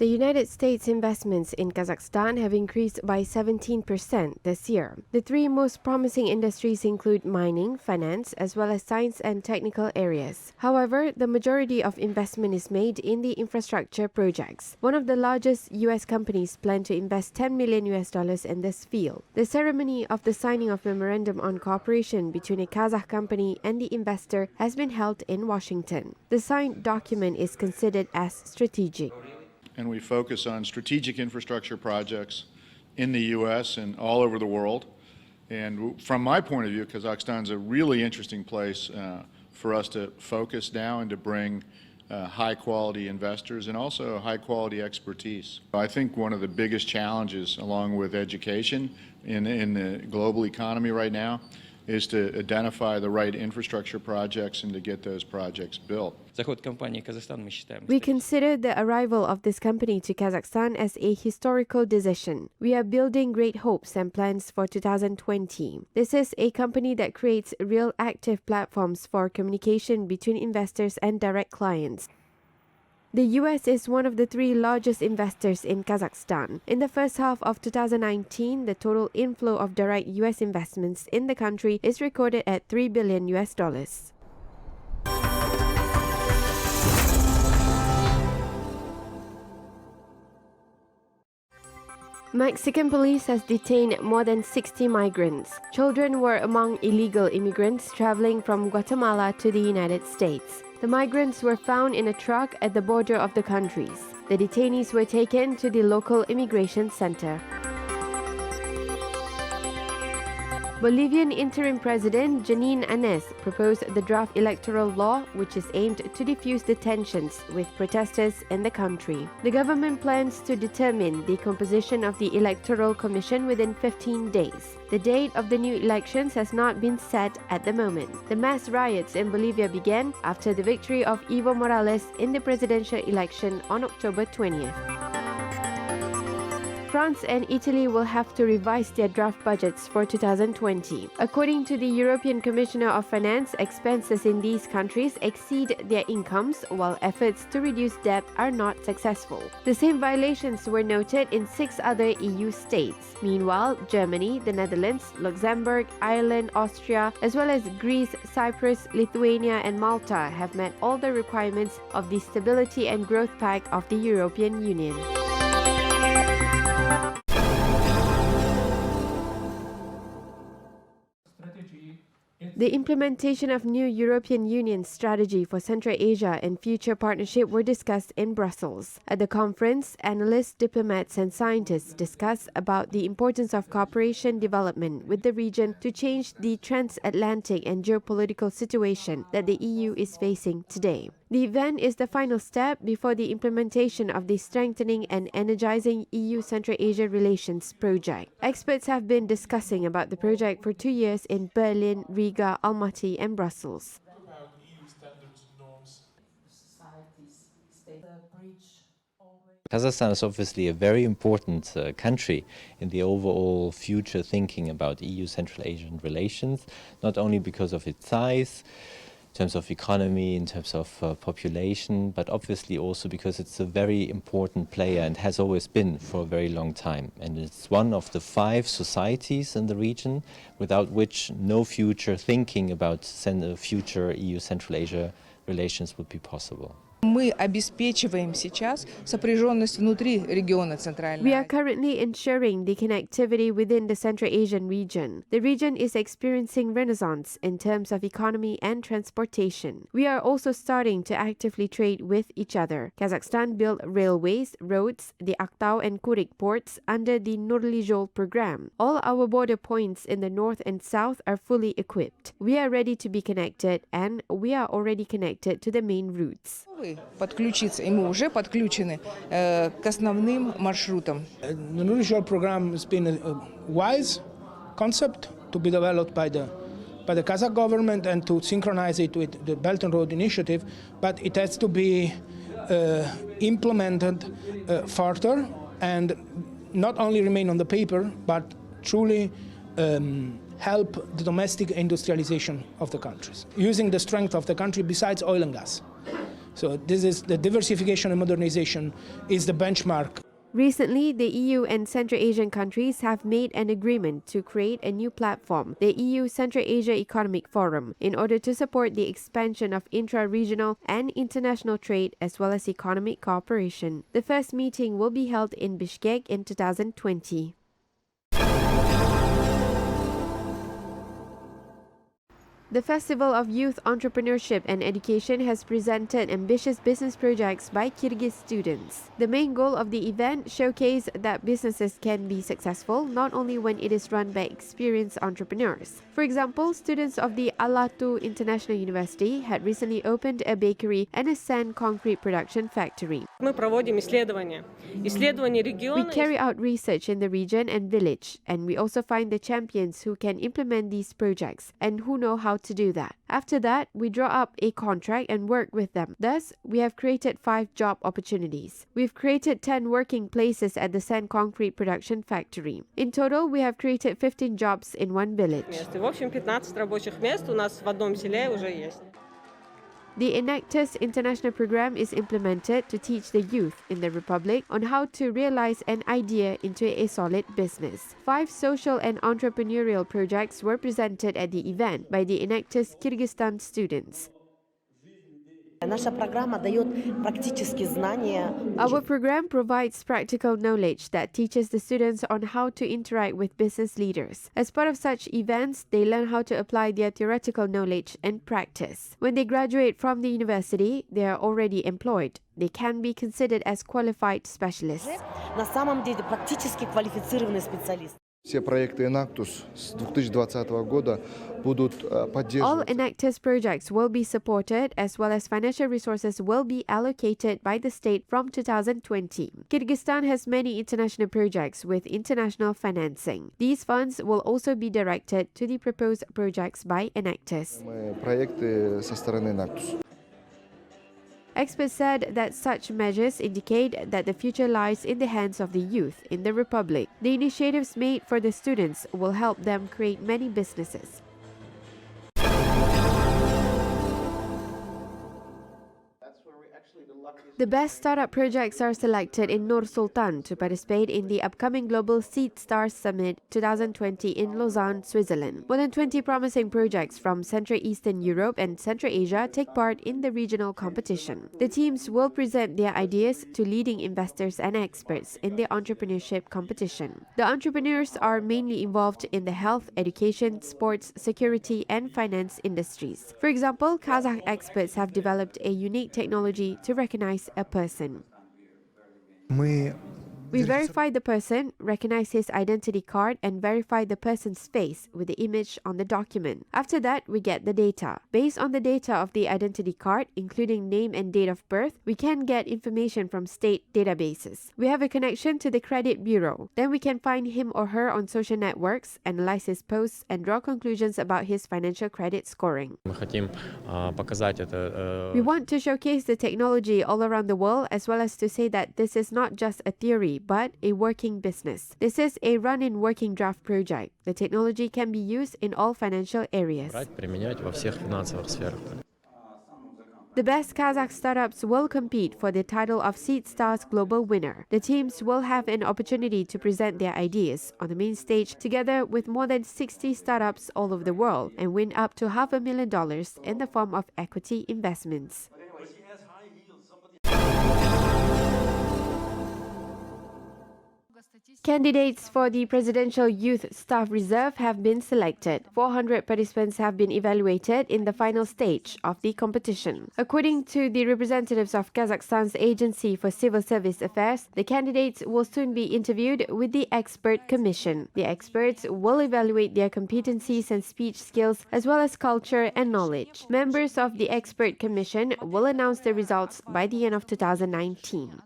The United States investments in Kazakhstan have increased by 17% this year. The three most promising industries include mining, finance, as well as science and technical areas. However, the majority of investment is made in the infrastructure projects. One of the largest U.S. companies plan to invest $10 million in this field. The ceremony of the signing of memorandum on cooperation between a Kazakh company and the investor has been held in Washington. The signed document is considered as strategic. And we focus on strategic infrastructure projects in the U.S. and all over the world. And from my point of view, Kazakhstan is a really interesting place for us to focus now and to bring high-quality investors and also high-quality expertise. I think one of the biggest challenges, along with education in the global economy right now, is to identify the right infrastructure projects and to get those projects built. We consider the arrival of this company to Kazakhstan as a historical decision. We are building great hopes and plans for 2020. This is a company that creates real active platforms for communication between investors and direct clients. The U.S. is one of the three largest investors in Kazakhstan. In the first half of 2019, the total inflow of direct U.S. investments in the country is recorded at $3 billion. Mexican police has detained more than 60 migrants. Children were among illegal immigrants traveling from Guatemala to the United States. The migrants were found in a truck at the border of the countries. The detainees were taken to the local immigration center. Bolivian interim president Janine Áñez proposed the draft electoral law, which is aimed to defuse the tensions with protesters in the country. The government plans to determine the composition of the electoral commission within 15 days. The date of the new elections has not been set at the moment. The mass riots in Bolivia began after the victory of Evo Morales in the presidential election on October 20th. France and Italy will have to revise their draft budgets for 2020. According to the European Commissioner of Finance, expenses in these countries exceed their incomes, while efforts to reduce debt are not successful. The same violations were noted in 6 other EU states. Meanwhile, Germany, the Netherlands, Luxembourg, Ireland, Austria, as well as Greece, Cyprus, Lithuania, and Malta have met all the requirements of the Stability and Growth Pact of the European Union. The implementation of new European Union strategy for Central Asia and future partnership were discussed in Brussels. At the conference, analysts, diplomats and scientists discussed about the importance of cooperation development with the region to change the transatlantic and geopolitical situation that the EU is facing today. The event is the final step before the implementation of the Strengthening and Energizing EU-Central Asia Relations project. Experts have been discussing about the project for 2 years in Berlin, Riga, Almaty and Brussels. Kazakhstan is obviously a very important country in the overall future thinking about EU-Central Asian relations, not only because of its size, in terms of economy, in terms of population, but obviously also because it's a very important player and has always been for a very long time. And it's one of the 5 societies in the region without which no future thinking about future EU-Central Asia relations would be possible. Мы обеспечиваем сейчас сопряженность внутри региона Центральной. We are currently ensuring the connectivity within the Central Asian region. The region is experiencing renaissance in terms of economy and transportation. We are also starting to actively trade with each other. Kazakhstan built railways, roads, the Aktau and Kurik ports under the Nurli Jol program. All our border points in the north and south are fully equipped. We are ready to be connected and we are already connected to the main routes. Подключиться, и мы уже подключены к основным маршрутам. The Nurli program has been a wise concept to be developed by the Kazakh government and to synchronize it with the Belt and Road Initiative, but it has to be implemented further and not only remain on the paper, but truly help the domestic industrialization of the countries, using the strength of the country besides oil and gas. So this is the diversification and modernization is the benchmark. Recently, the EU and Central Asian countries have made an agreement to create a new platform, the EU Central Asia Economic Forum, in order to support the expansion of intra-regional and international trade as well as economic cooperation. The first meeting will be held in Bishkek in 2020. The Festival of Youth Entrepreneurship and Education has presented ambitious business projects by Kyrgyz students. The main goal of the event showcased that businesses can be successful not only when it is run by experienced entrepreneurs. For example, students of the Alatu International University had recently opened a bakery and a sand concrete production factory. Мы проводим исследования региона. We carry out research in the region and village, and we also find the champions who can implement these projects and who know how to do that. After that, we draw up a contract and work with them. Thus, we have created 5 job opportunities. We've created 10 working places at the sand concrete production factory. In total, we have created 15 jobs in one village. В общем, 15 рабочих мест у нас в одном селе уже есть. The Enactus International Program is implemented to teach the youth in the Republic on how to realize an idea into a solid business. 5 social and entrepreneurial projects were presented at the event by the Enactus Kyrgyzstan students. Наша программа дает практические знания. Our program provides practical knowledge that teaches the students on how to interact with business leaders. As part of such events, they learn how to apply their theoretical knowledge and practice. When they graduate from the university, they are already employed. They can be considered as qualified specialists. На самом деле практически квалифицированный специалист. Все проекты Enactus с 2020 года будут All поддерживаться. Enactus projects will be supported as well as financial resources will be allocated by the state from 2020. Kyrgyzstan has many international projects with international financing. These funds will also be directed to the proposed projects by Enactus. Проекты со стороны Enactus. Experts said that such measures indicate that the future lies in the hands of the youth in the Republic. The initiatives made for the students will help them create many businesses. The best startup projects are selected in Nur Sultan to participate in the upcoming Global Seedstars Summit 2020 in Lausanne, Switzerland. More than 20 promising projects from Central Eastern Europe and Central Asia take part in the regional competition. The teams will present their ideas to leading investors and experts in the entrepreneurship competition. The entrepreneurs are mainly involved in the health, education, sports, security, and finance industries. For example, Kazakh experts have developed a unique technology to recognize a person. We verify the person, recognize his identity card, and verify the person's face with the image on the document. After that, we get the data. Based on the data of the identity card, including name and date of birth, we can get information from state databases. We have a connection to the credit bureau. Then we can find him or her on social networks, analyze his posts, and draw conclusions about his financial credit scoring. We want to showcase the technology all around the world, as well as to say that this is not just a theory, but a working business. This is a run-in working draft project. The technology can be used in all financial areas. The best Kazakh startups will compete for the title of Seedstars Global Winner. The teams will have an opportunity to present their ideas on the main stage together with more than 60 startups all over the world and win up to $500,000 in the form of equity investments. Candidates for the Presidential Youth Staff Reserve have been selected. 400 participants have been evaluated in the final stage of the competition. According to the representatives of Kazakhstan's Agency for Civil Service Affairs, the candidates will soon be interviewed with the Expert Commission. The experts will evaluate their competencies and speech skills as well as culture and knowledge. Members of the Expert Commission will announce the results by the end of 2019.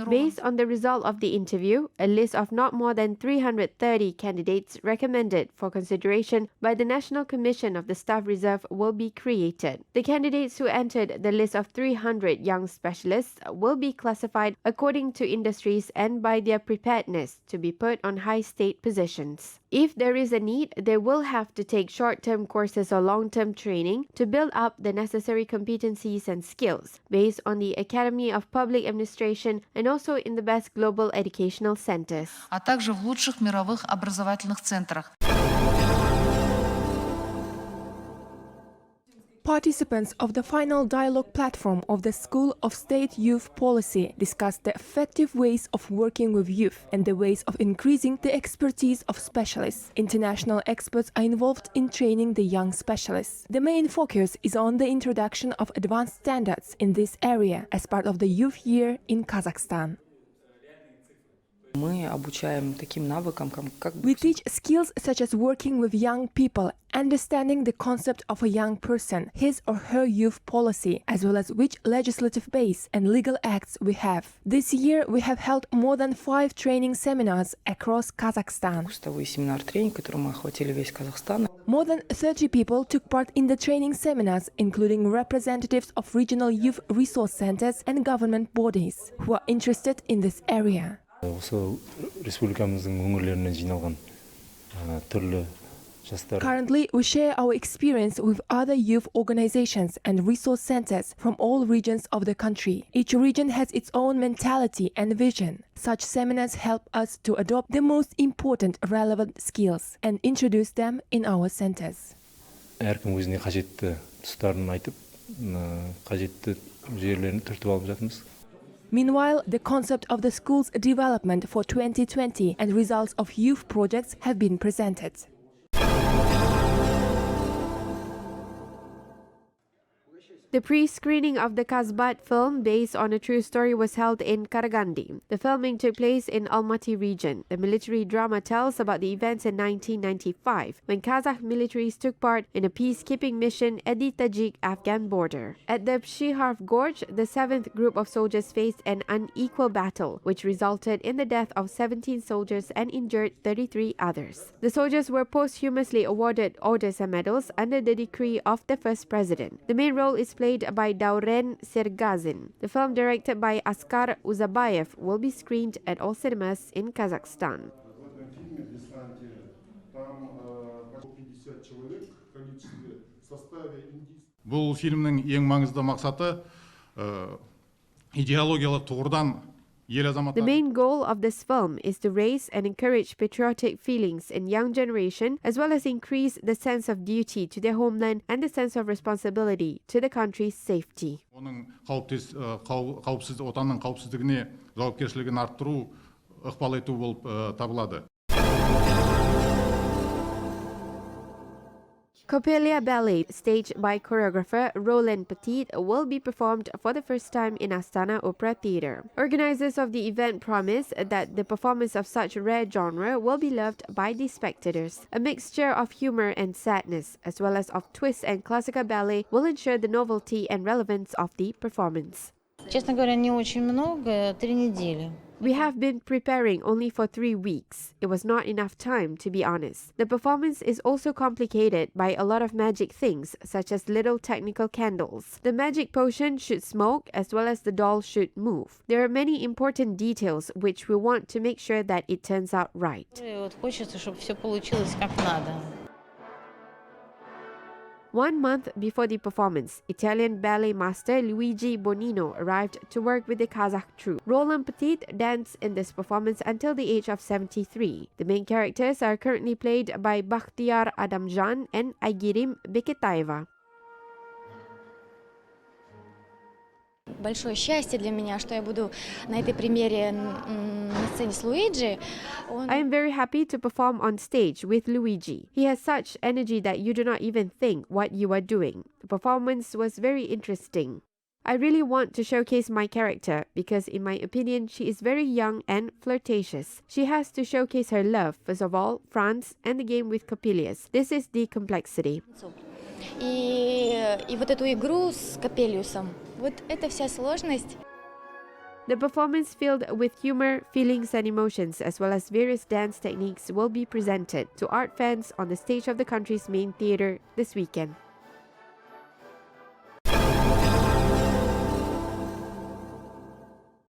Based on the result of the interview, a list of not more than 330 candidates recommended for consideration by the National Commission of the Staff Reserve will be created. The candidates who entered the list of 300 young specialists will be classified according to industries and by their preparedness to be put on high state positions. If there is a need, they will have to take short-term courses or long-term training to build up the necessary competencies and skills based on the Academy of Public Administration and also in the best global educational centers. А также в лучших мировых образовательных центрах. Participants of the final dialogue platform of the School of State Youth Policy discussed the effective ways of working with youth and the ways of increasing the expertise of specialists. International experts are involved in training the young specialists. The main focus is on the introduction of advanced standards in this area as part of the Youth Year in Kazakhstan. We teach skills such as working with young people, understanding the concept of a young person, his or her youth policy, as well as which legislative base and legal acts we have. This year, we have held more than 5 training seminars across Kazakhstan. More than 30 people took part in the training seminars, including representatives of regional youth resource centers and government bodies who are interested in this area. Currently, we share our experience with other youth organizations and resource centers from all regions of the country. Each region has its own mentality and vision. Such seminars help us to adopt the most important relevant skills and introduce them in our centers. Meanwhile, the concept of the school's development for 2020 and results of youth projects have been presented. The pre-screening of the Kasbah film based on a true story was held in Karagandi. The filming took place in Almaty region. The military drama tells about the events in 1995 when Kazakh militaries took part in a peacekeeping mission at the Tajik-Afghan border. At the Pshiharv Gorge, the 7th group of soldiers faced an unequal battle, which resulted in the death of 17 soldiers and injured 33 others. The soldiers were posthumously awarded orders and medals under the decree of the first president. The main role is played by Dauren Sergazin. The film, directed by Askar Uzabayev, will be screened at all cinemas in Kazakhstan. Бұл фильмнің ең маңызды мақсаты идеологиялық тұрғыдан The main goal of this film is to raise and encourage patriotic feelings in young generation, as well as increase the sense of duty to their homeland and the sense of responsibility to the country's safety. Оның отанның қауіпсіздігіне жауапкершілігін арттыру, ықпал ету болып табылады. Copelia Ballet, staged by choreographer Roland Petit, will be performed for the first time in Astana Opera Theatre. Organizers of the event promise that the performance of such rare genre will be loved by the spectators. A mixture of humor and sadness, as well as of twist and classical ballet, will ensure the novelty and relevance of the performance. Честно говоря, не очень много, 3 недели. We have been preparing only for 3 weeks. It was not enough time, to be honest. The performance is also complicated by a lot of magic things, such as little technical candles. The magic potion should smoke, as well as the doll should move. There are many important details which we want to make sure that it turns out right. Хочется, чтобы все получилось как надо. 1 month before the performance, Italian ballet master Luigi Bonino arrived to work with the Kazakh troupe. Roland Petit danced in this performance until the age of 73. The main characters are currently played by Bakhtiar Adamjan and Aygirim Beketaeva. Большое счастье для меня, что я буду на этой премьере на сцене с Луиджи. I am very happy to perform on stage with Luigi. He has such energy that you do not even think what you are doing. The performance was very interesting. I really want to showcase my character because, in my opinion, she is very young and flirtatious. She has to showcase her love, first of all, France, and the game with Coppelius. This is the complexity. И вот эту игру с Копелиусом. Вот это вся сложность. The performance filled with humor, feelings and emotions, as well as various dance techniques, will be presented to art fans on the stage of the country's main theatre this weekend.